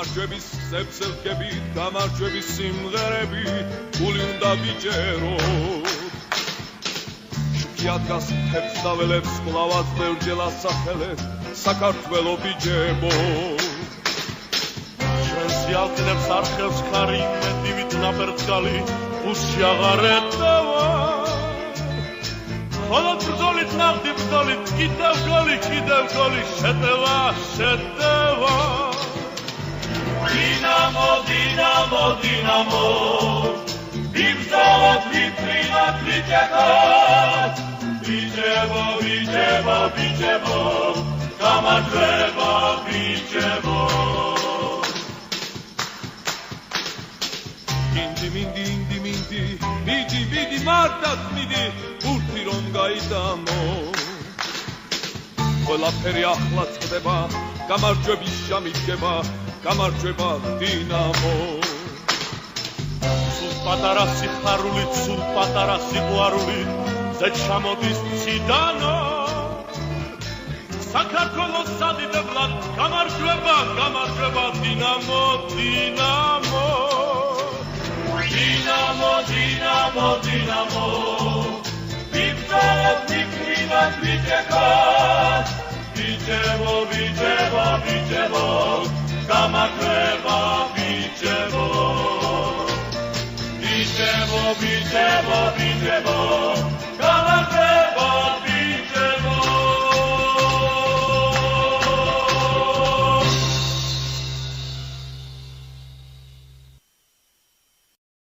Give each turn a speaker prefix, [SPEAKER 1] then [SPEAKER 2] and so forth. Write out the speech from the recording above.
[SPEAKER 1] გამარჯვების ხსებზე ვდგებით, გამარჯვების სიმღერები, გული უნდა ვიჯეროთ. შუქი ადგას მთებს და ველებს, კვლავაც ბევრჯერ ასახელებ, საქართველო ბიჯებო. ჩვენს იალტნებს არხევს ხარი, იმედივით ნაბერძგალი, უსში აღარ ეტევა. ხოლო ბრძოლით ნახდი ბრძოლით, კიდევ გოლი, შეტევა, შეტევა. დინამო, დინამო, დინამო, ვიბრძოლოთ, ვიფრინოთ, ვიჯექოთ. ვიჯებო, ვიჯებო, ვიჯებო, გამარჯვება ვიჯებო. მინდი, მინდი, მინდი, მინდი, მიდი, მიდი, მარტად მიდი, ბურთი რომ გაიდამო. ყველაფერი ახლა წყდება, გამარჯვების ჟამი დგება, გამარჯვება დინამო. სულ პატარა სიხარულით, სულ პატარა სიყვარული, ზე ჩამოდის ციდანო. საქართველოს სადიდებლად გამარჯვება, გამარჯვება დინამო, დინამო. დინამო, დინამო, დინამო, ვიბრძოლოთ, ვიფრინოთ, ვიჯექოთ. ვიჯებო, ვიჯებო, ვიჯებო, გამარჯვება ვიჯებო. ვიჯებო, ვიჯებო, ვიჯებო,